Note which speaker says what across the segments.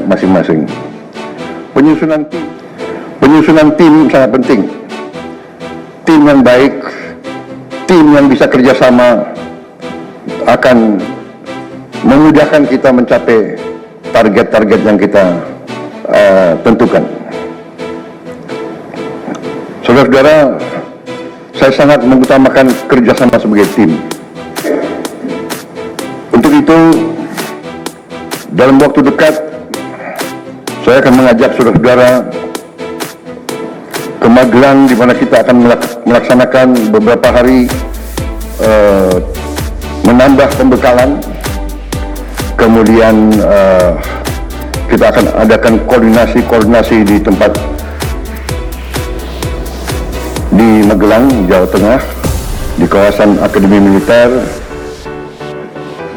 Speaker 1: masing-masing. Penyusunan tim sangat penting. Tim yang baik, tim yang bisa kerjasama akan memudahkan kita mencapai target-target yang kita tentukan. Saudara-saudara, saya sangat mengutamakan kerjasama sebagai tim. Untuk itu, dalam waktu dekat, saya akan mengajak saudara-saudara ke Magelang, di mana kita akan melaksanakan beberapa hari menambah pembekalan. Kemudian kita akan adakan koordinasi di tempat di Magelang, Jawa Tengah, di kawasan Akademi Militer.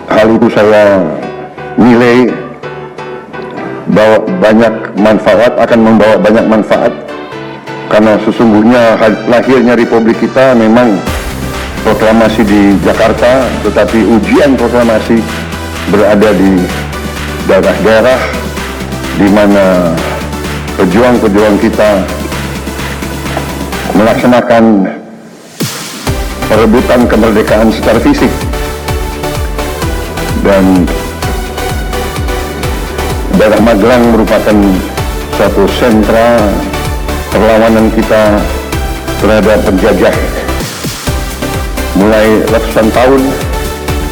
Speaker 1: Hal itu saya nilai bahwa akan membawa banyak manfaat, karena sesungguhnya lahirnya Republik kita memang proklamasi di Jakarta, tetapi ujian proklamasi berada di daerah-daerah di mana pejuang-pejuang kita melaksanakan perebutan kemerdekaan secara fisik. Dan daerah Magelang merupakan suatu sentra perlawanan kita terhadap penjajah. Mulai ratusan tahun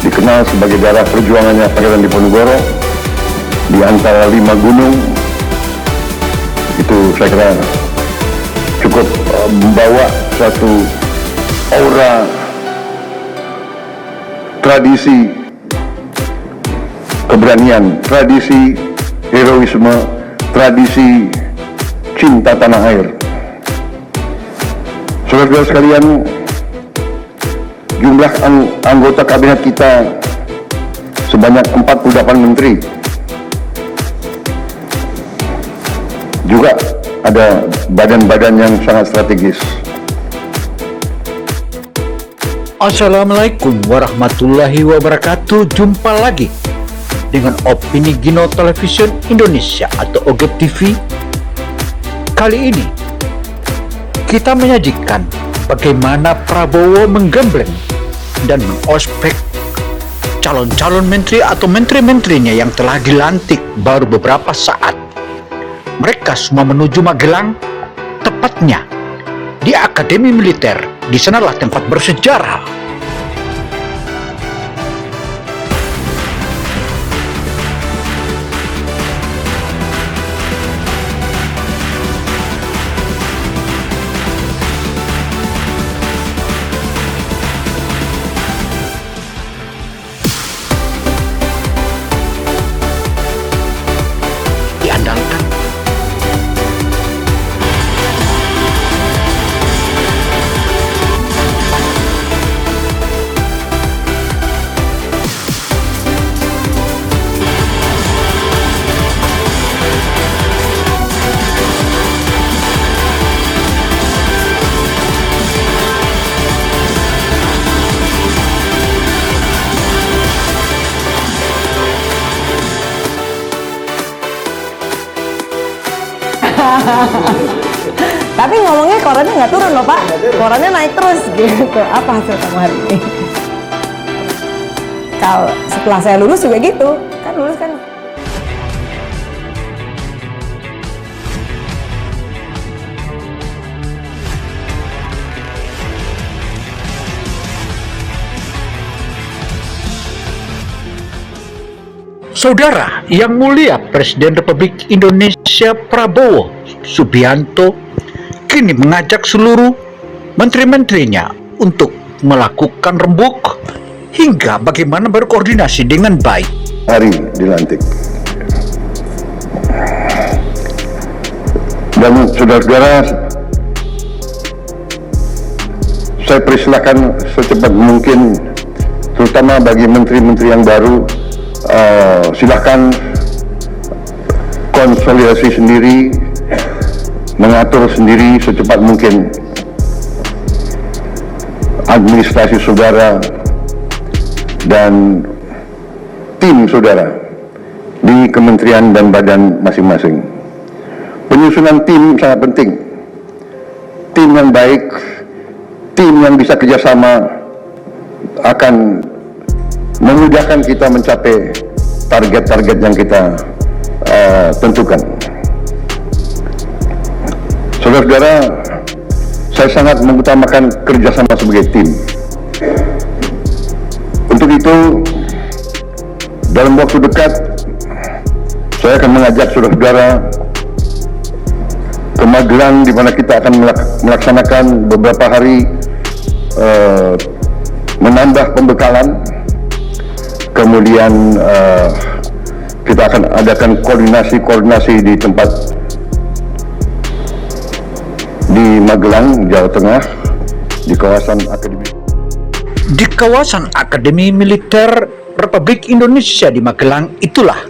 Speaker 1: dikenal sebagai daerah perjuangannya Pangeran Diponegoro di antara 5 gunung. Itu saya kira cukup membawa suatu aura tradisi keberanian, tradisi heroisme, tradisi cinta tanah air. Saudara-saudara sekalian, jumlah anggota kabinet kita sebanyak 48 menteri. Juga ada badan-badan yang sangat strategis.
Speaker 2: Assalamualaikum warahmatullahi wabarakatuh. Jumpa lagi dengan Opini Gino Television Indonesia atau OGEP TV. Kali ini kita menyajikan bagaimana Prabowo menggembleng dan mengospek calon-calon menteri atau menteri-menterinya yang telah dilantik baru beberapa saat. Mereka semua menuju Magelang, tepatnya di Akademi Militer. Di sanalah tempat bersejarah. Diandalkan
Speaker 3: Tapi ngomongnya korannya nggak turun loh Pak, korannya naik terus gitu. Apa hasil kamu hari ini? Kalau setelah saya lulus juga gitu, kan lulus kan.
Speaker 2: Saudara yang mulia, Presiden Republik Indonesia Prabowo Subianto kini mengajak seluruh menteri-menterinya untuk melakukan rembuk hingga bagaimana berkoordinasi dengan baik.
Speaker 1: Hari dilantik. Dan saudara-saudara, saya persilakan secepat mungkin, terutama bagi menteri-menteri yang baru, silakan konsolidasi sendiri, mengatur sendiri secepat mungkin administrasi saudara dan tim saudara di di kementerian dan badan masing-masing. Penyusunan tim sangat penting. Tim yang baik, tim yang bisa kerjasama akan memudahkan kita mencapai target-target yang kita tentukan. Saudara-saudara, saya sangat mengutamakan kerjasama sebagai tim. Untuk itu, dalam waktu dekat, saya akan mengajak saudara-saudara ke Magelang, di mana kita akan melaksanakan beberapa hari menambah pembekalan. Kemudian kita akan adakan koordinasi di tempat di Magelang, Jawa Tengah, di kawasan Akademi.
Speaker 2: Di kawasan Akademi Militer Republik Indonesia di Magelang itulah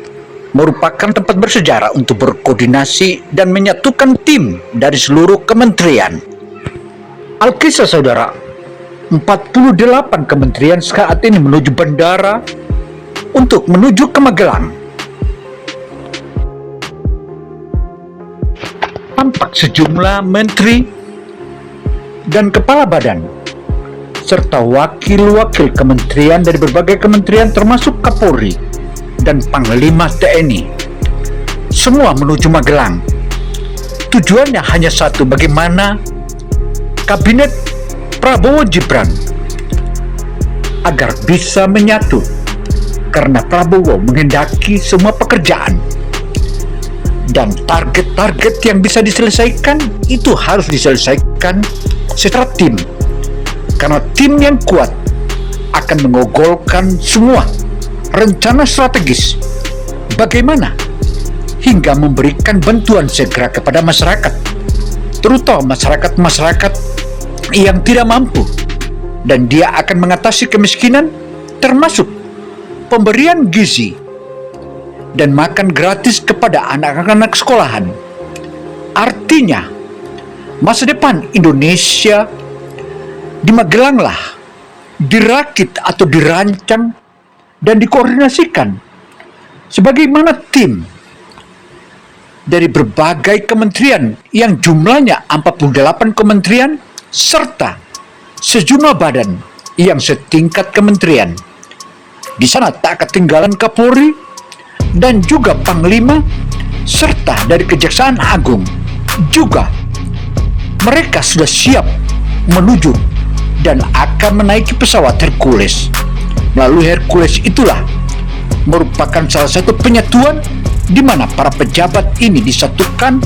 Speaker 2: merupakan tempat bersejarah untuk berkoordinasi dan menyatukan tim dari seluruh kementerian. Alkisah saudara, 48 kementerian saat ini menuju bandara untuk menuju ke Magelang. Tampak sejumlah menteri dan kepala badan serta wakil-wakil kementerian dari berbagai kementerian termasuk Kapolri dan Panglima TNI. Semua menuju Magelang. Tujuannya hanya satu, bagaimana kabinet Prabowo Gibran agar bisa menyatu, karena Prabowo menghendaki semua pekerjaan dan target-target yang bisa diselesaikan itu harus diselesaikan secara tim, karena tim yang kuat akan menggolkan semua rencana strategis bagaimana hingga memberikan bantuan segera kepada masyarakat, terutama masyarakat yang tidak mampu, dan dia akan mengatasi kemiskinan termasuk pemberian gizi dan makan gratis kepada anak-anak sekolahan. Artinya masa depan Indonesia di Magelang lah dirakit atau dirancang dan dikoordinasikan sebagaimana tim dari berbagai kementerian yang jumlahnya 48 kementerian serta sejumlah badan yang setingkat kementerian. Di sana tak ketinggalan Kapolri dan juga Panglima serta dari Kejaksaan Agung juga. Mereka sudah siap menuju dan akan menaiki pesawat Hercules. Melalui Hercules itulah merupakan salah satu penyatuan di mana para pejabat ini disatukan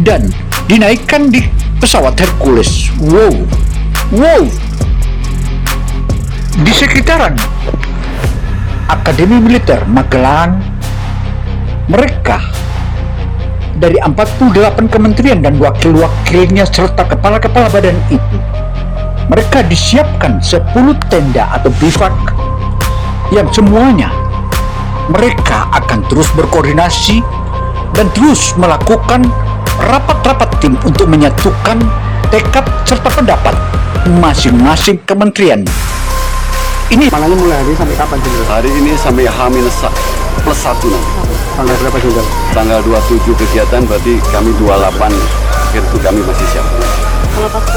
Speaker 2: dan dinaikkan di pesawat Hercules. Wow. Di sekitaran Akademi Militer Magelang, mereka dari 48 kementerian dan wakil-wakilnya serta kepala-kepala badan itu, mereka disiapkan 10 tenda atau bivak yang semuanya mereka akan terus berkoordinasi dan terus melakukan rapat-rapat tim untuk menyatukan tekad serta pendapat masing-masing kementerian. Ini
Speaker 4: Malangnya mulai hari sampai kapan sih?
Speaker 5: Hari ini sampai H-+1 nanti.
Speaker 4: Tanggal berapa sih?
Speaker 5: Tanggal 27 kegiatan, berarti kami 28 akhir itu kami masih siap.
Speaker 3: Kalau pas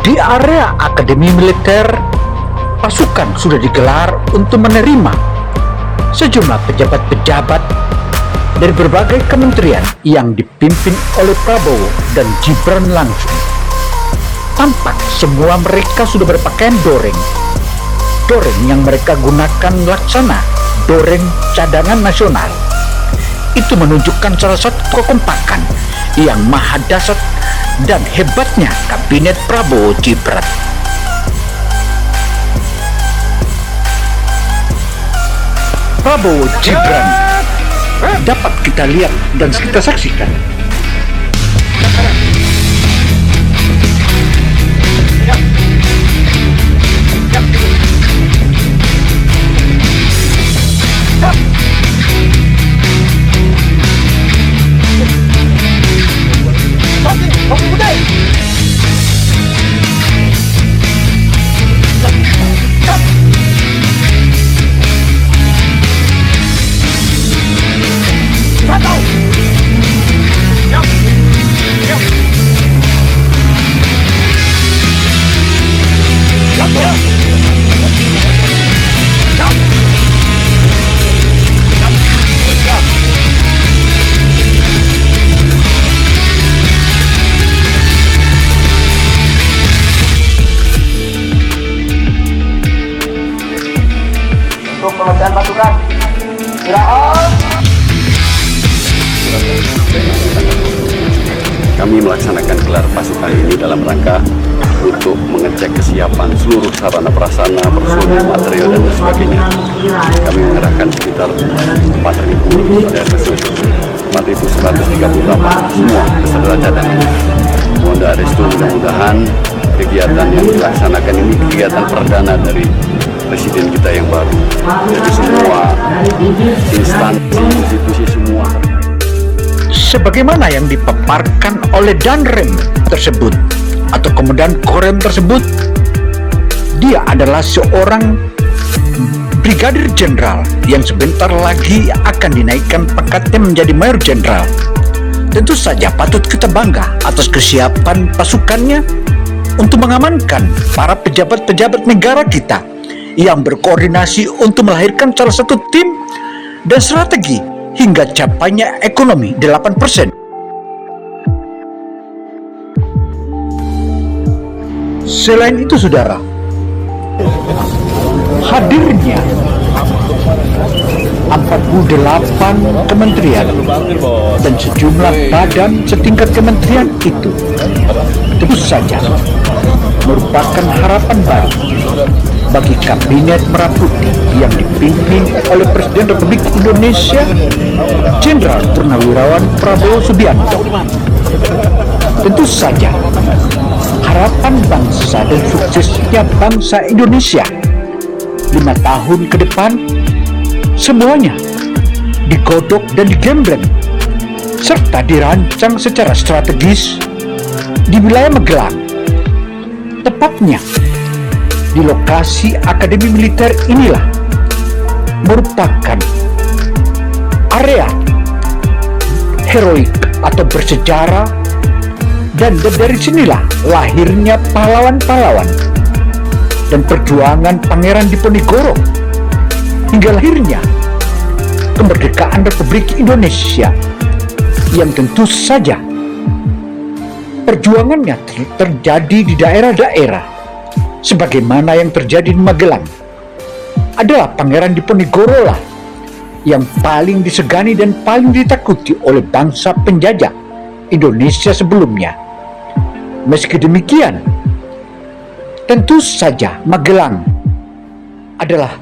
Speaker 2: di area Akademi Militer, pasukan sudah digelar untuk menerima sejumlah pejabat-pejabat dari berbagai kementerian yang dipimpin oleh Prabowo dan Gibran langsung. Tampak semua mereka sudah berpakaian doreng. Doreng yang mereka gunakan laksana doreng cadangan nasional. Itu menunjukkan salah satu kekompakan yang maha dahsyat dan hebatnya kabinet Prabowo Gibran. Prabowo Gibran dapat kita lihat dan kita saksikan.
Speaker 6: Untuk pengerjaan pasukan. Sirahon.
Speaker 5: Kami melaksanakan gelar pasukan ini dalam rangka untuk mengecek kesiapan seluruh sarana prasarana, personil, material, dan sebagainya. Kami mengerahkan sekitar 4.138 semua beserta cadangan. Mohon restu, mudah-mudahan kegiatan yang dilaksanakan ini kegiatan perdana dari Presiden kita yang baru. Jadi semua instansi, institusi semua.
Speaker 2: Sebagaimana yang dipaparkan oleh Danrem tersebut atau Komandan Korem tersebut, dia adalah seorang Brigadir Jenderal yang sebentar lagi akan dinaikkan pangkatnya menjadi Mayor Jenderal. Tentu saja patut kita bangga atas kesiapan pasukannya untuk mengamankan para pejabat-pejabat negara kita yang berkoordinasi untuk melahirkan salah satu tim dan strategi hingga capainya ekonomi 8%. Selain itu, saudara, hadirnya 48 kementerian dan sejumlah badan setingkat kementerian itu tentu saja merupakan harapan baru bagi kabinet Merah Putih yang dipimpin oleh Presiden Republik Indonesia Jenderal Purnawirawan Prabowo Subianto. Tentu saja harapan bangsa dan suksesnya bangsa Indonesia 5 tahun ke depan semuanya digodok dan digembleng serta dirancang secara strategis di wilayah Magelang, tepatnya di lokasi Akademi Militer. Inilah merupakan area heroik atau bersejarah, dan dari sinilah lahirnya pahlawan-pahlawan dan perjuangan Pangeran Diponegoro hingga lahirnya kemerdekaan Republik Indonesia yang tentu saja perjuangannya terjadi di daerah-daerah sebagaimana yang terjadi di Magelang. Adalah Pangeran Diponegoro lah yang paling disegani dan paling ditakuti oleh bangsa penjajah Indonesia sebelumnya. Meski demikian, tentu saja Magelang adalah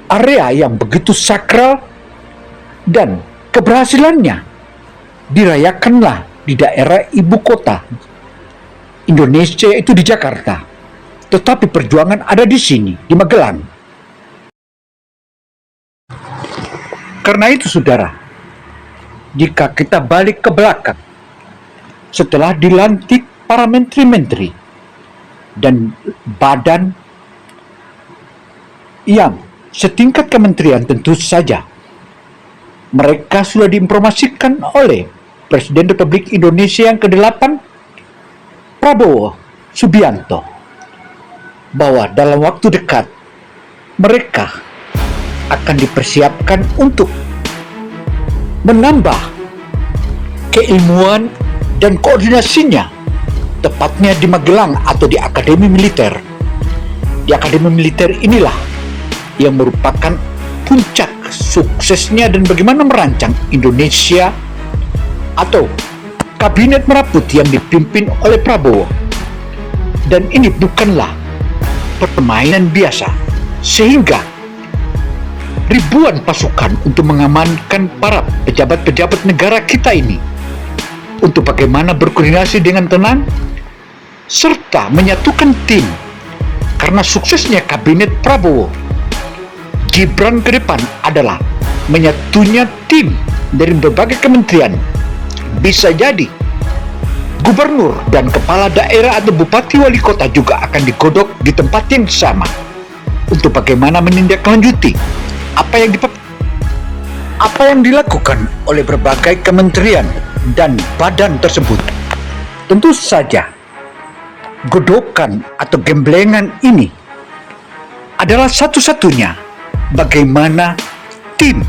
Speaker 2: area yang begitu sakral dan keberhasilannya dirayakanlah di daerah ibu kota Indonesia, yaitu di Jakarta. Tetapi perjuangan ada di sini, di Magelang. Karena itu, saudara, jika kita balik ke belakang, setelah dilantik para menteri-menteri dan badan yang setingkat kementerian, tentu saja mereka sudah diinformasikan oleh Presiden Republik Indonesia yang ke-8 Prabowo Subianto bahwa dalam waktu dekat mereka akan dipersiapkan untuk menambah keilmuan dan koordinasinya, tepatnya di Magelang atau di Akademi Militer. Di Akademi Militer inilah yang merupakan puncak suksesnya dan bagaimana merancang Indonesia atau Kabinet Merah Putih yang dipimpin oleh Prabowo. Dan ini bukanlah permainan biasa, sehingga ribuan pasukan untuk mengamankan para pejabat-pejabat negara kita ini untuk bagaimana berkoordinasi dengan tenang serta menyatukan tim. Karena suksesnya Kabinet Prabowo Gibran ke depan adalah menyatunya tim dari berbagai kementerian. Bisa jadi gubernur dan kepala daerah atau bupati wali kota juga akan digodok di tempat yang sama untuk bagaimana menindaklanjuti apa yang dilakukan oleh berbagai kementerian dan badan tersebut. Tentu saja godokan atau gemblengan ini adalah satu-satunya bagaimana tim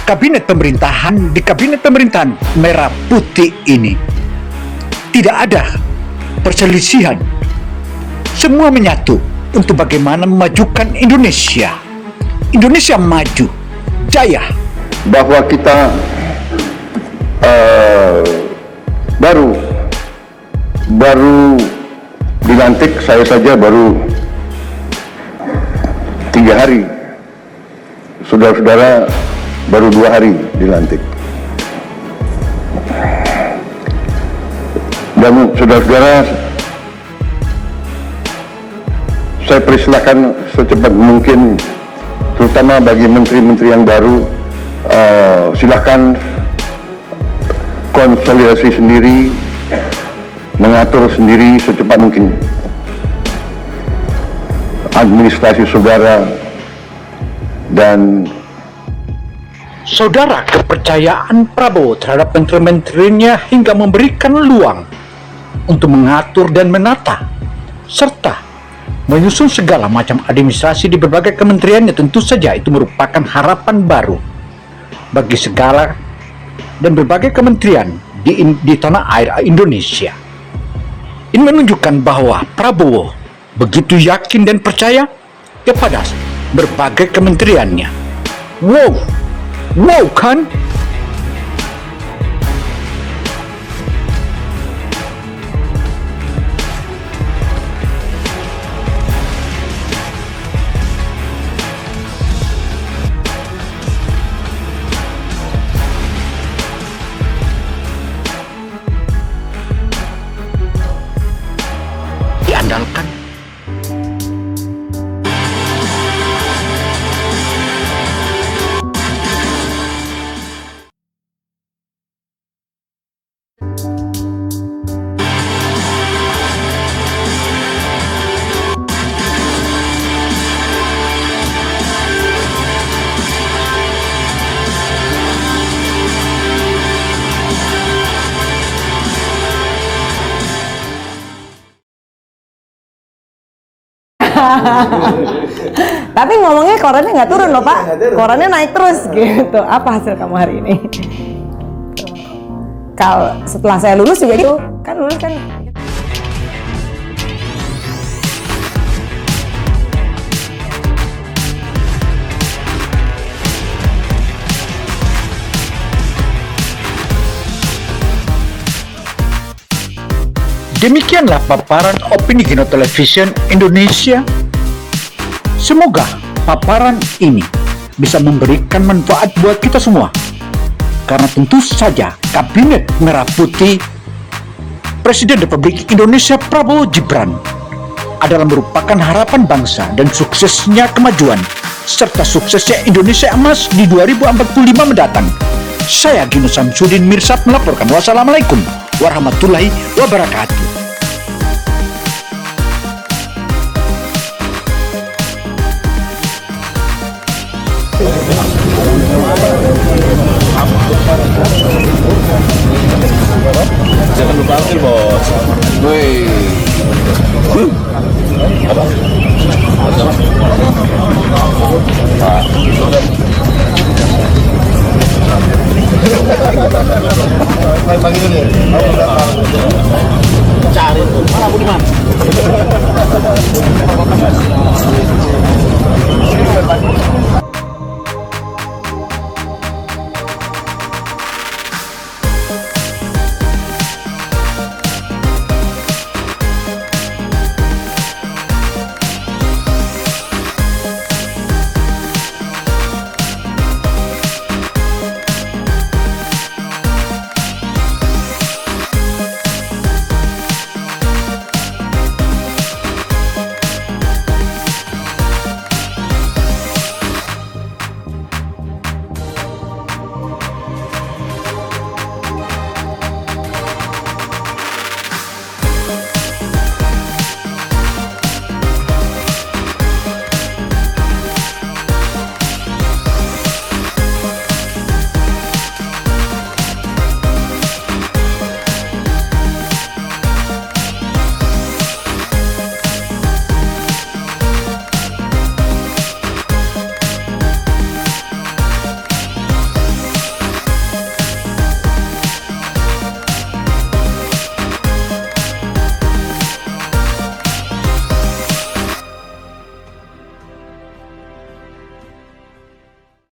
Speaker 2: kabinet pemerintahan di kabinet pemerintahan Merah Putih ini tidak ada perselisihan. Semua menyatu untuk bagaimana memajukan Indonesia. Indonesia maju, jaya.
Speaker 1: Bahwa kita baru dilantik, saya saja baru 3 hari, saudara-saudara baru 2 hari dilantik. Dan saudara-saudara, saya persilakan secepat mungkin, terutama bagi menteri-menteri yang baru, silakan konsolidasi sendiri, mengatur sendiri secepat mungkin administrasi saudara. Dan
Speaker 2: saudara, kepercayaan Prabowo terhadap menteri-menterinya hingga memberikan luang untuk mengatur dan menata serta menyusun segala macam administrasi di berbagai kementeriannya. Tentu saja itu merupakan harapan baru bagi segala dan berbagai kementerian di tanah air Indonesia. Ini menunjukkan bahwa Prabowo begitu yakin dan percaya kepada berbagai kementeriannya. Wow kan? Diandalkan.
Speaker 3: Tapi ngomongnya korannya nggak turun loh Pak, korannya naik terus gitu. Apa hasil kamu hari ini? Kalau setelah saya lulus juga gitu, kan lulus kan.
Speaker 2: Demikianlah paparan opini Gino Television Indonesia. Semoga paparan ini bisa memberikan manfaat buat kita semua. Karena tentu saja Kabinet Merah Putih Presiden Republik Indonesia Prabowo Gibran adalah merupakan harapan bangsa dan suksesnya kemajuan serta suksesnya Indonesia Emas di 2045 mendatang. Saya Gino Samsudin Mirsad melaporkan. Wassalamualaikum warahmatullahi wabarakatuh.
Speaker 5: Jangan lupa ambil bos. Woi. Apa?
Speaker 7: bagi dulu ya. Cari tuh. Mana Budiman?